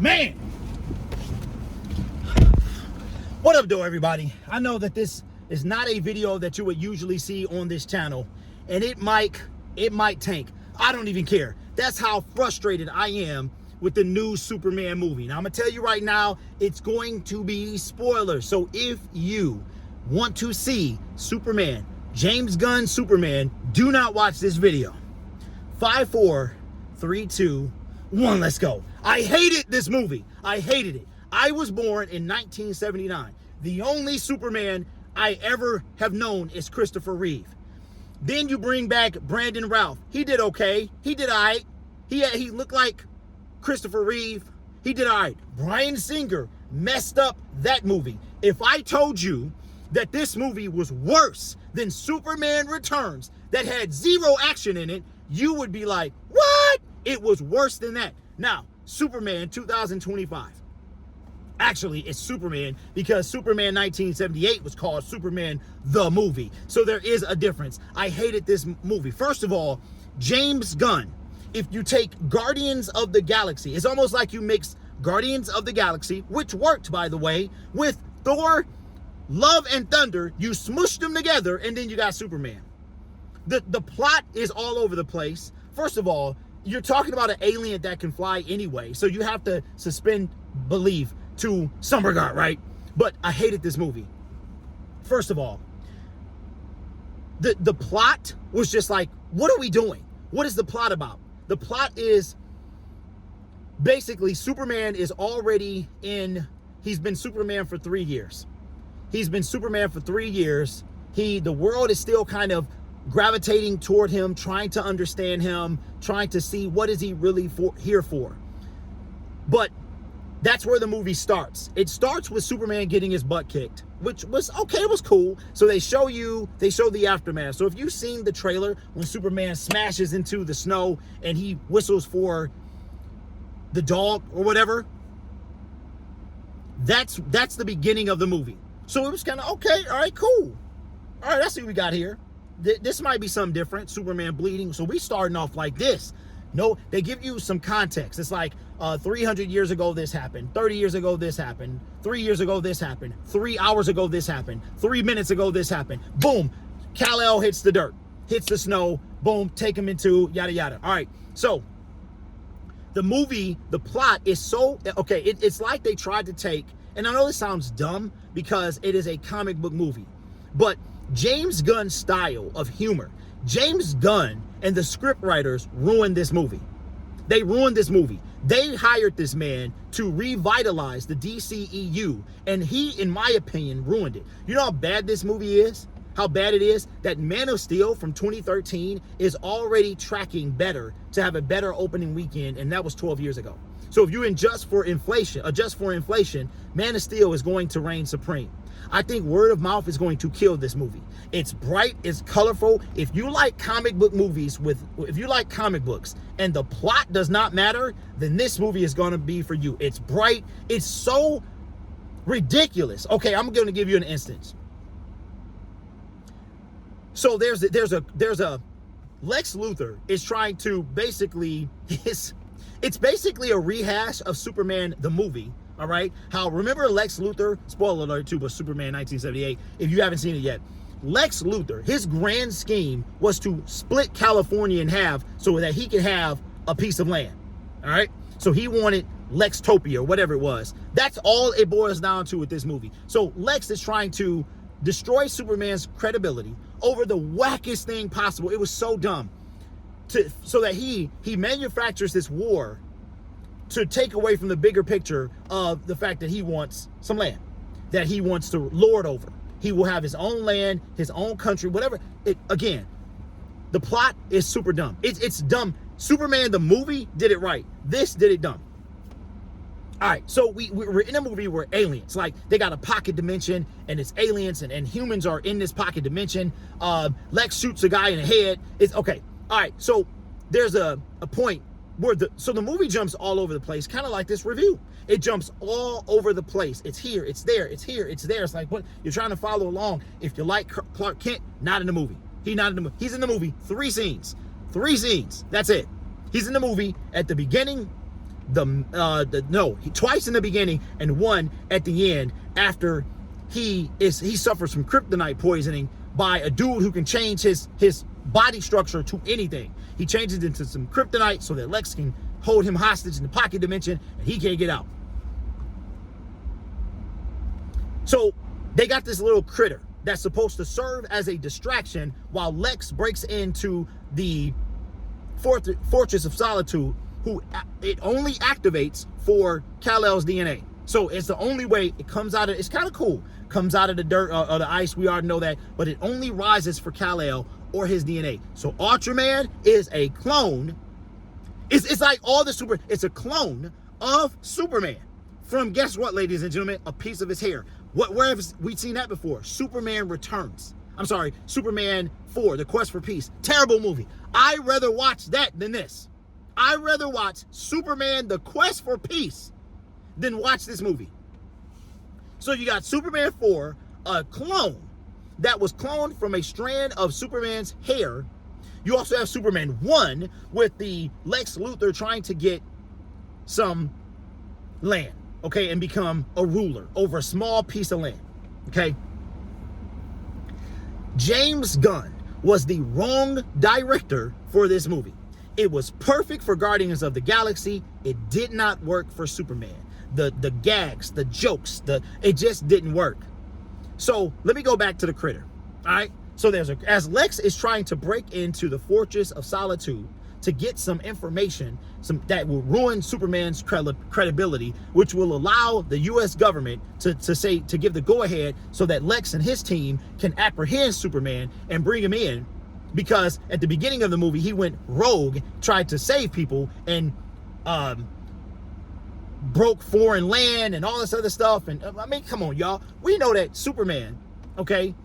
Man! What up, though, everybody? I know that this is not a video that you would usually see on this channel, and it might tank. I don't even care. That's how frustrated I am with the new Superman movie. Now, I'm gonna tell you right now, it's going to be spoilers. So if you want to see Superman, James Gunn Superman, do not watch this video. 5, 4, 3, 2, 1, let's go. I hated this movie. I hated it. I was born in 1979. The only Superman I ever have known is Christopher Reeve. Then you bring back Brandon Routh. He did okay. He did all right. He looked like Christopher Reeve. He did all right. Bryan Singer messed up that movie. If I told you that this movie was worse than Superman Returns that had zero action in it, you would be like, what? It was worse than that. Now, Superman 2025. Actually, it's Superman because Superman 1978 was called Superman the movie. So there is a difference. I hated this movie. First of all, James Gunn, if you take Guardians of the Galaxy, it's almost like you mix Guardians of the Galaxy, which worked, by the way, with Thor, Love and Thunder. You smushed them together, and then you got Superman. The plot is all over the place. First of all, you're talking about an alien that can fly anyway, so you have to suspend belief to some regard, right? But I hated this movie. First of all, the plot was just like, what are we doing? What is the plot about? The plot is basically Superman is already he's been Superman for 3 years. He's been Superman for 3 years. The world is still kind of gravitating toward him, trying to understand him, trying to see what is he really here for. But that's where the movie starts. It starts with Superman getting his butt kicked, which was okay, it was cool. So they show the aftermath. So if you've seen the trailer when Superman smashes into the snow and he whistles for the dog or whatever, that's the beginning of the movie. So it was kind of okay, all right, cool. All right, let's see what we got here. This might be something different. Superman bleeding. So we starting off like this. No, they give you some context. It's like 300 years ago this happened, 30 years ago this happened, 3 years ago this happened, 3 hours ago this happened, 3 minutes ago this happened. Boom, Kal-El hits the dirt, hits the snow, boom, take him into yada yada. All right, so the movie, the plot is so, okay, it's like they tried to take, and I know this sounds dumb because it is a comic book movie, but James Gunn's style of humor, James Gunn and the script writers ruined this movie. They ruined this movie. They hired this man to revitalize the DCEU, and he, in my opinion, ruined it. You know how bad this movie is? How bad it is that Man of Steel from 2013 is already tracking better to have a better opening weekend, and that was 12 years ago. So if you adjust for inflation, Man of Steel is going to reign supreme. I think word of mouth is going to kill this movie. It's bright, it's colorful. If you like comic book movies if you like comic books and the plot does not matter, then this movie is going to be for you. It's bright. It's so ridiculous. Okay, I'm going to give you an instance. So there's a Lex Luthor is trying to basically it's basically a rehash of Superman the movie. All right. How, remember Lex Luthor, spoiler alert too, but Superman 1978, if you haven't seen it yet, Lex Luthor, his grand scheme was to split California in half so that he could have a piece of land. All right. So he wanted Lextopia or whatever it was. That's all it boils down to with this movie. So Lex is trying to destroy Superman's credibility over the wackest thing possible. It was so dumb. So that he manufactures this war to take away from the bigger picture of the fact that he wants some land, that he wants to lord over. He will have his own land, his own country, whatever. Again, the plot is super dumb. It's dumb. Superman, the movie, did it right. This did it dumb. All right, so we're in a movie where aliens, like they got a pocket dimension and it's aliens and humans are in this pocket dimension. Lex shoots a guy in the head. It's okay. All right, so there's a point where the movie jumps all over the place, kind of like this review. It jumps all over the place. It's here, it's there, it's here, it's there. It's like, what? You're trying to follow along. If you like Clark Kent, not in the movie. He's not in the movie. He's in the movie 3 scenes. 3 scenes. That's it. He's in the movie at the beginning, twice in the beginning and one at the end after he suffers from kryptonite poisoning by a dude who can change his body structure to anything. He changes it into some kryptonite so that Lex can hold him hostage in the pocket dimension and he can't get out. So they got this little critter that's supposed to serve as a distraction while Lex breaks into the Fortress of Solitude, who it only activates for Kal-El's DNA. So it's the only way it comes out of, it's kind of cool, comes out of the dirt or the ice, we already know that, but it only rises for Kal-El or his DNA. So Ultraman is a clone. It's like all the it's a clone of Superman from, guess what, ladies and gentlemen, a piece of his hair. Where have we seen that before? Superman Returns. I'm sorry, Superman 4, The Quest for Peace. Terrible movie. I'd rather watch that than this. I'd rather watch Superman, The Quest for Peace than watch this movie. So you got Superman 4, a clone that was cloned from a strand of Superman's hair. You also have Superman 1 with the Lex Luthor trying to get some land, okay, and become a ruler over a small piece of land, okay? James Gunn was the wrong director for this movie. It was perfect for Guardians of the Galaxy. It did not work for Superman. The gags, the jokes, it just didn't work. So let me go back to the critter, all right? So as Lex is trying to break into the Fortress of Solitude to get some information, that will ruin Superman's credibility, which will allow the U.S. government to give the go-ahead so that Lex and his team can apprehend Superman and bring him in, because at the beginning of the movie he went rogue, tried to save people, and broke foreign land and all this other stuff. And I mean, come on, y'all. We know that Superman, okay,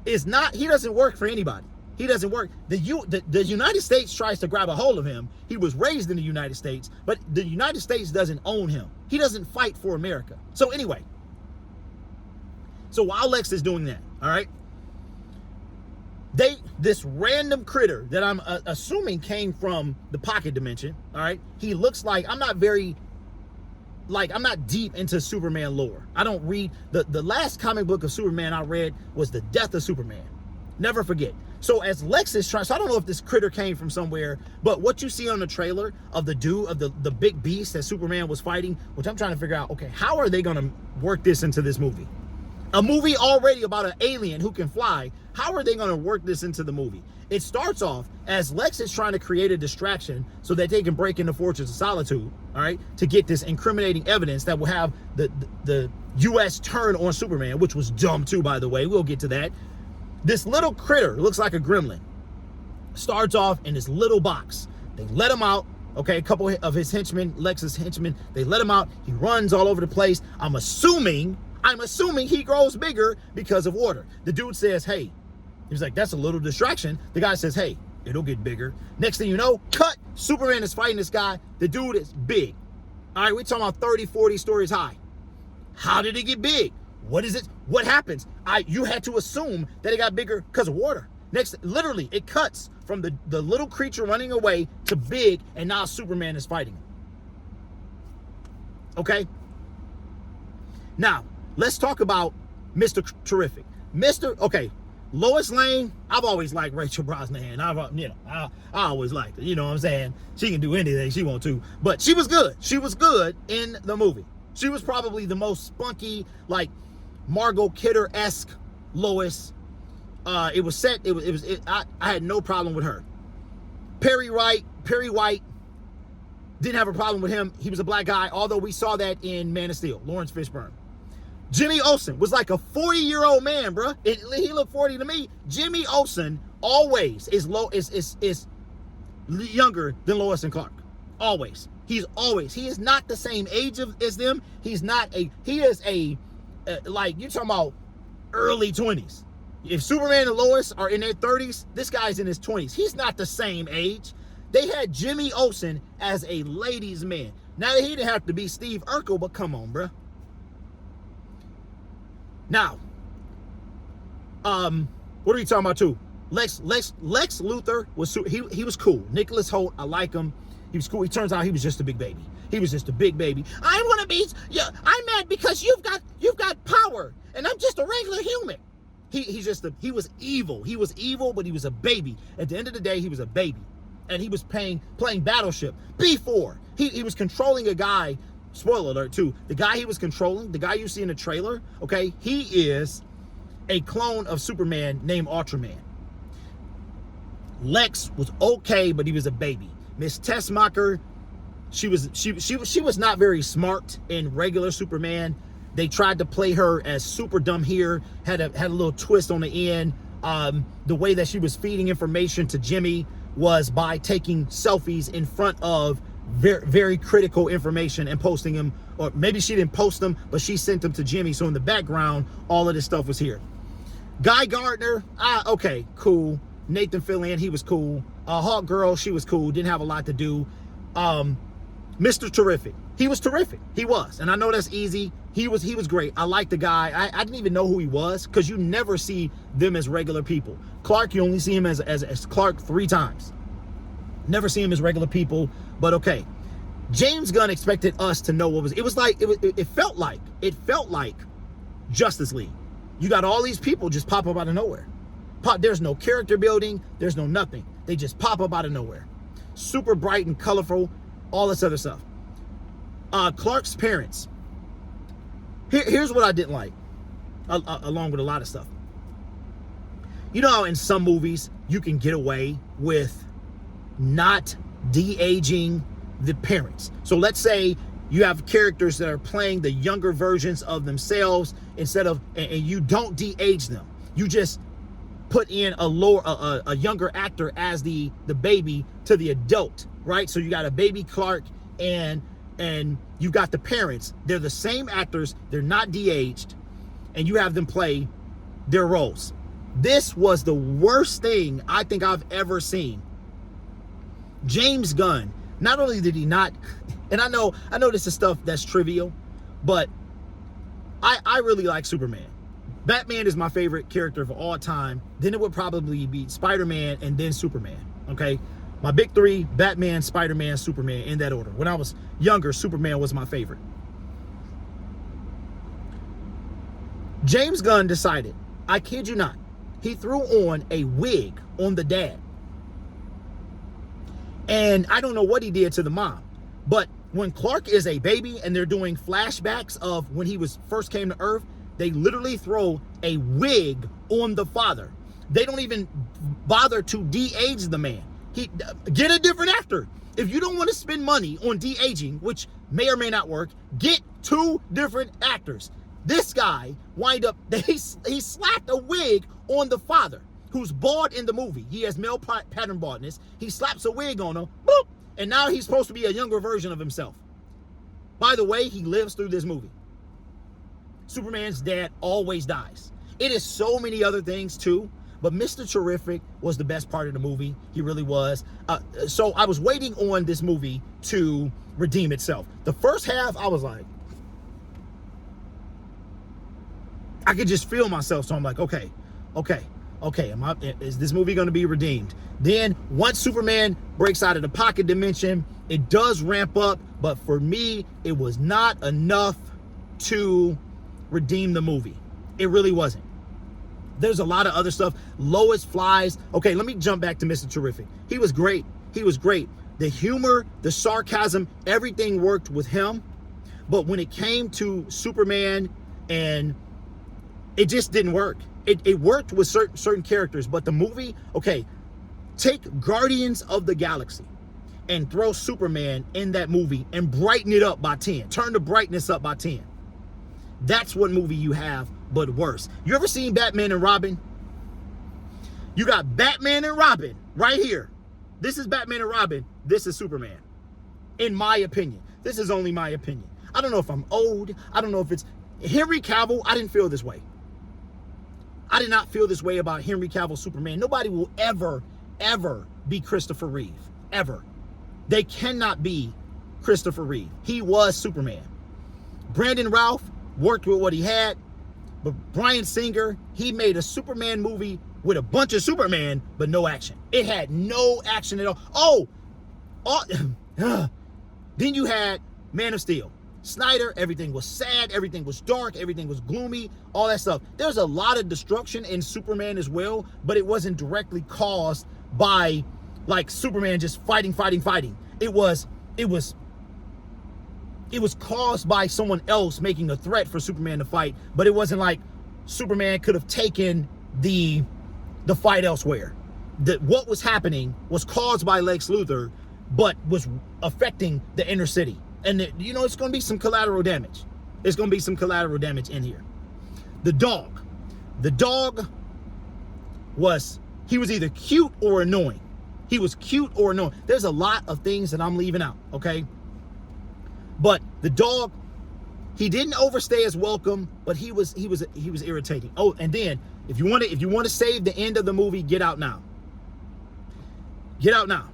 he doesn't work for anybody. He doesn't work. The United States tries to grab a hold of him. He was raised in the United States, but the United States doesn't own him. He doesn't fight for America. So anyway, so while Lex is doing that, all right, this random critter that I'm assuming came from the pocket dimension, all right, he looks like, I'm not deep into Superman lore. I don't read, the last comic book of Superman I read was The Death of Superman. Never forget. So as Lex is trying, so I don't know if this critter came from somewhere, but what you see on the trailer of the big beast that Superman was fighting, which I'm trying to figure out, okay, how are they going to work this into this movie? A movie already about an alien who can fly. How are they going to work this into the movie? It starts off as Lex is trying to create a distraction so that they can break into Fortress of Solitude, all right, to get this incriminating evidence that will have the U.S. turn on Superman, which was dumb too, by the way. We'll get to that. This little critter, looks like a gremlin, starts off in this little box. They let him out, okay, a couple of his henchmen, Lex's henchmen, they let him out. He runs all over the place. I'm assuming he grows bigger because of water. The dude says, hey, he's like, that's a little distraction. The guy says, hey, it'll get bigger. Next thing you know, cut, Superman is fighting this guy. The dude is big. All right, we're talking about 30, 40 stories high. How did it get big? What is it? What happens? You had to assume that it got bigger because of water. Next, literally, it cuts from the little creature running away to big, and now Superman is fighting him. Okay? Now, let's talk about Mr. Terrific. Okay, Lois Lane, I've always liked Rachel Brosnahan. I always liked her. You know what I'm saying? She can do anything she wants to. But she was good. She was good in the movie. She was probably the most spunky, like Margot Kidder-esque Lois. I had no problem with her. Perry White didn't have a problem with him. He was a black guy, although we saw that in Man of Steel, Lawrence Fishburne. Jimmy Olsen was like a 40-year-old man, bro. He looked 40 to me. Jimmy Olsen always is younger than Lois and Clark. Always. He is not the same age as them. He is like, you're talking about early 20s. If Superman and Lois are in their 30s, this guy's in his 20s. He's not the same age. They had Jimmy Olsen as a ladies' man. Now, he didn't have to be Steve Urkel, but come on, bruh. Now, what are we talking about too? Lex Luthor was he was cool. Nicholas Hoult, I like him. He was cool. He turns out he was just a big baby. He was just a big baby. I want to be, yeah, I'm mad because you've got power and I'm just a regular human. He was evil. He was evil, but he was a baby. At the end of the day, he was a baby. And he was playing Battleship. Before, he was controlling a guy, spoiler alert too, the guy he was controlling, the guy you see in the trailer, okay, he is a clone of Superman named Ultraman. Lex was okay, but he was a baby. Miss Tessmacher, she was not very smart in regular Superman. They tried to play her as super dumb here, had a little twist on the end. The way that she was feeding information to Jimmy was by taking selfies in front of very, very critical information and posting them, or maybe she didn't post them, but she sent them to Jimmy. So in the background, all of this stuff was here. Guy Gardner, okay, cool. Nathan Fillion, he was cool. Hawk Girl, she was cool. Didn't have a lot to do. Mr. Terrific, he was terrific. He was, and I know that's easy. He was great. I liked the guy. I didn't even know who he was because you never see them as regular people. Clark, you only see him as Clark 3 times. Never see him as regular people. But okay, James Gunn expected us to know what was. It felt like Justice League. You got all these people just pop up out of nowhere. There's no character building. There's no nothing. They just pop up out of nowhere. Super bright and colorful. All this other stuff. Clark's parents. Here's what I didn't like, along with a lot of stuff. You know how in some movies you can get away with not de-aging the parents. So let's say you have characters that are playing the younger versions of themselves and you don't de-age them. You just put in a younger actor as the baby to the adult, right? So you got a baby Clark and you got the parents. They're the same actors. They're not de-aged. And you have them play their roles. This was the worst thing I think I've ever seen. James Gunn, not only did he not, and I know this is stuff that's trivial, but I really like Superman. Batman is my favorite character of all time. Then it would probably be Spider-Man and then Superman, okay? My big 3, Batman, Spider-Man, Superman, in that order. When I was younger, Superman was my favorite. James Gunn decided, I kid you not, he threw on a wig on the dad. And I don't know what he did to the mom, but when Clark is a baby and they're doing flashbacks of when he first came to Earth, they literally throw a wig on the father. They don't even bother to de-age the man. Get a different actor. If you don't want to spend money on de-aging, which may or may not work, get 2 different actors. This guy he slapped a wig on the father, who's bald in the movie. He has male pattern baldness. He slaps a wig on him, boop, and now he's supposed to be a younger version of himself. By the way, he lives through this movie. Superman's dad always dies. It is so many other things too. But Mr. Terrific was the best part of the movie. He really was. So I was waiting on this movie to redeem itself. The first half, I was like, I could just feel myself. So I'm like, okay. Is this movie going to be redeemed? Then once Superman breaks out of the pocket dimension, it does ramp up. But for me, it was not enough to redeem the movie. It really wasn't. There's a lot of other stuff. Lois flies. Okay, let me jump back to Mr. Terrific. He was great. The humor, the sarcasm, everything worked with him. But when it came to Superman, and it just didn't work. It worked with certain characters, but the movie, okay, take Guardians of the Galaxy and throw Superman in that movie and brighten it up by 10. Turn the brightness up by 10. That's what movie you have, but worse. You ever seen Batman and Robin? You got Batman and Robin right here. This is Batman and Robin. This is Superman. In my opinion. This is only my opinion. I don't know if I'm old. I don't know if it's Henry Cavill. I didn't feel this way. I did not feel this way about Henry Cavill Superman. Nobody will ever be Christopher Reeve. Ever. They cannot be Christopher Reeve. He was Superman. Brandon Routh worked with what he had. But Bryan Singer, he made a Superman movie with a bunch of Superman, but no action. It had no action at all. Then you had Man of Steel. Snyder, everything was sad, everything was dark, everything was gloomy, all that stuff. There's a lot of destruction in Superman as well, but it wasn't directly caused by like Superman just fighting. It was caused by someone else making a threat for Superman to fight, but it wasn't like Superman could have taken the fight elsewhere. What was happening was caused by Lex Luthor, but was affecting the inner city. And it's going to be some collateral damage. There's going to be some collateral damage in here. The dog was either cute or annoying. He was cute or annoying. There's a lot of things that I'm leaving out, okay? But the dog, he didn't overstay his welcome, but he was irritating. Oh, and then if you want to save the end of the movie, get out now. Get out now.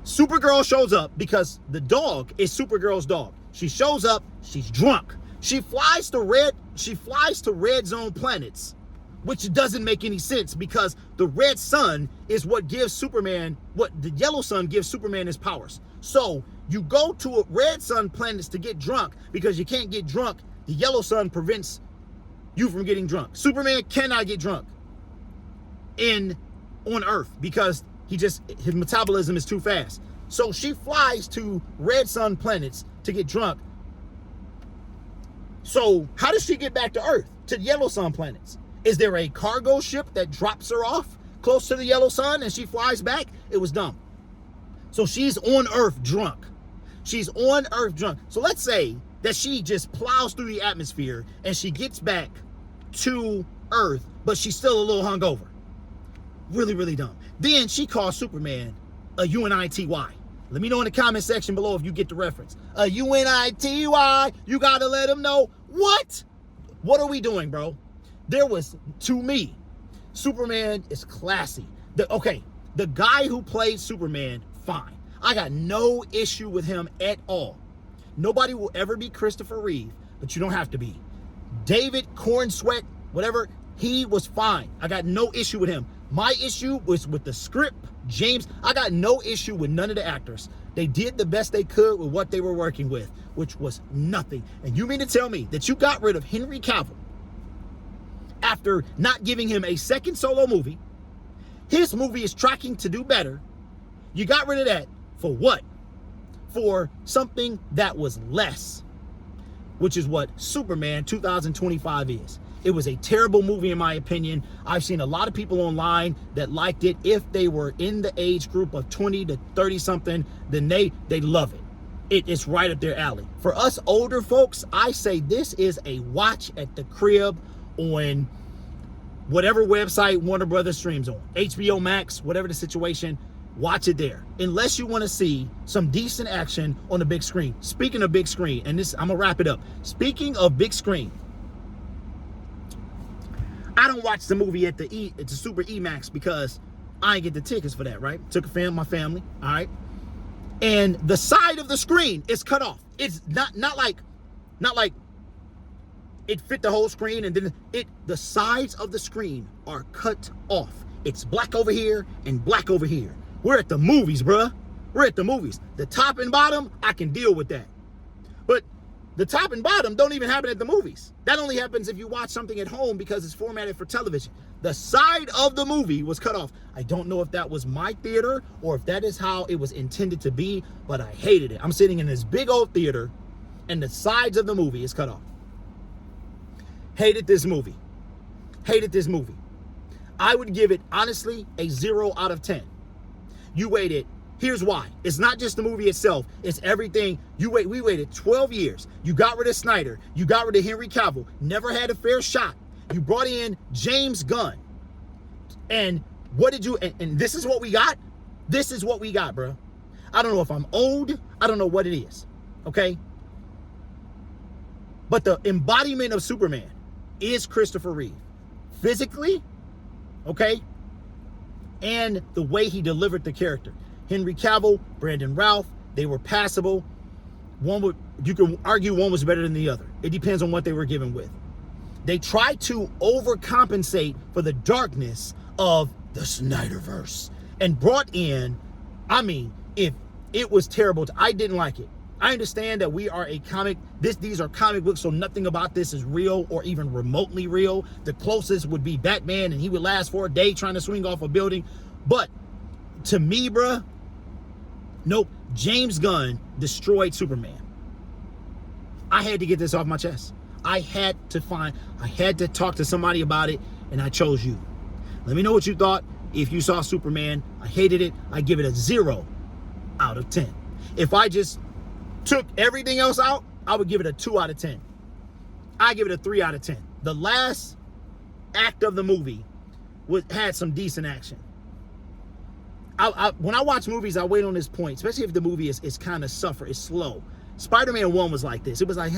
Supergirl shows up because the dog is Supergirl's dog. She shows up, she's drunk. She flies to red zone planets, which doesn't make any sense because the red sun is what gives Superman, what the yellow sun gives Superman his powers. So you go to red sun planets to get drunk because you can't get drunk. The yellow sun prevents you from getting drunk. Superman cannot get drunk on Earth because his metabolism is too fast. So she flies to red sun planets to get drunk. So how does she get back to Earth, to yellow sun planets? Is there a cargo ship that drops her off close to the yellow sun and she flies back? It was dumb. So she's on Earth drunk. She's on Earth drunk. So let's say that she just plows through the atmosphere and she gets back to Earth, but she's still a little hungover. Really, really dumb. Then she calls Superman a UNITY. Let me know in the comment section below if you get the reference. A UNITY. You gotta let him know. What? What are we doing, bro? To me, Superman is classy. The guy who played Superman, fine. I got no issue with him at all. Nobody will ever be Christopher Reeve, but you don't have to be. David Cornsweet, whatever, he was fine. I got no issue with him. My issue was with the script, James. I got no issue with none of the actors. They did the best they could with what they were working with, which was nothing. And you mean to tell me that you got rid of Henry Cavill after not giving him a second solo movie? His movie is tracking to do better. You got rid of that for what? For something that was less, which is what Superman 2025 is. It was a terrible movie in my opinion. I've seen a lot of people online that liked it. If they were in the age group of 20 to 30 something, then they love it. It's right up their alley. For us older folks, I say this is a watch at the crib on whatever website Warner Brothers streams on. HBO Max, whatever the situation, watch it there. Unless you want to see some decent action on the big screen. Speaking of big screen, and this, I'm gonna wrap it up. Speaking of big screen, I don't watch the movie at the Super EMAX because I ain't get the tickets for that, right? Took my family, all right? And the side of the screen is cut off. It's not like it fit the whole screen and then the sides of the screen are cut off. It's black over here and black over here. We're at the movies, bruh. We're at the movies. The top and bottom, I can deal with that. But the top and bottom don't even happen at the movies. That only happens if you watch something at home because it's formatted for television. The side of the movie was cut off. I don't know if that was my theater or if that is how it was intended to be, but I hated it. I'm sitting in this big old theater and the sides of the movie is cut off. Hated this movie. Hated this movie. I would give it, honestly, a 0 out of 10. You waited. Here's why. It's not just the movie itself. It's everything. We waited 12 years. You got rid of Snyder. You got rid of Henry Cavill. Never had a fair shot. You brought in James Gunn. And what did you, and this is what we got? This is what we got, bro. I don't know if I'm old. I don't know what it is. Okay? But the embodiment of Superman is Christopher Reeve. Physically, okay? And the way he delivered the character. Henry Cavill, Brandon Routh, they were passable. You can argue one was better than the other. It depends on what they were given with. They tried to overcompensate for the darkness of the Snyderverse and brought in, I mean, if it was terrible, I didn't like it. I understand that we are a comic. These are comic books, so nothing about this is real or even remotely real. The closest would be Batman, and he would last for a day trying to swing off a building. But to me, bruh, nope. James Gunn destroyed Superman. I had to get this off my chest. I had to talk to somebody about it, and I chose you. Let me know what you thought. If you saw Superman, I hated it. I give it a 0 out of 10. If I just took everything else out, I would give it a 2 out of 10. I give it a 3 out of 10. The last act of the movie had some decent action. When I watch movies, I wait on this point, especially if the movie is kind of it's slow. Spider-Man 1 was like this. It was like,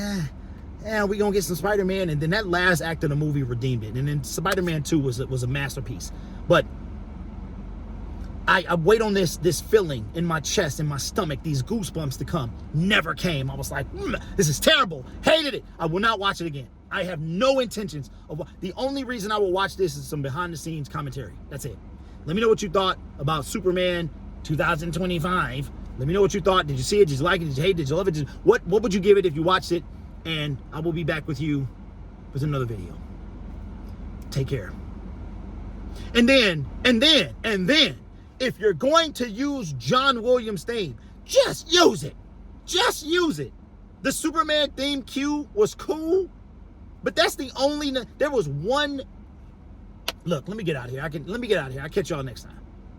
we gonna get some Spider-Man, and then that last act of the movie redeemed it. And then Spider-Man 2 was a masterpiece. But I wait on this feeling in my chest, in my stomach, these goosebumps to come. Never came. I was like, this is terrible. Hated it. I will not watch it again. I have no intentions of. The only reason I will watch this is some behind-the-scenes commentary. That's it. Let me know what you thought about Superman 2025. Let me know what you thought. Did you see it? Did you like it? Did you hate it? Did you love it? What would you give it if you watched it? And I will be back with you with another video. Take care. And then, if you're going to use John Williams' theme, just use it. Just use it. The Superman theme cue was cool, but that's the only. There was one. Look, let me get out of here. Let me get out of here. I'll catch y'all next time.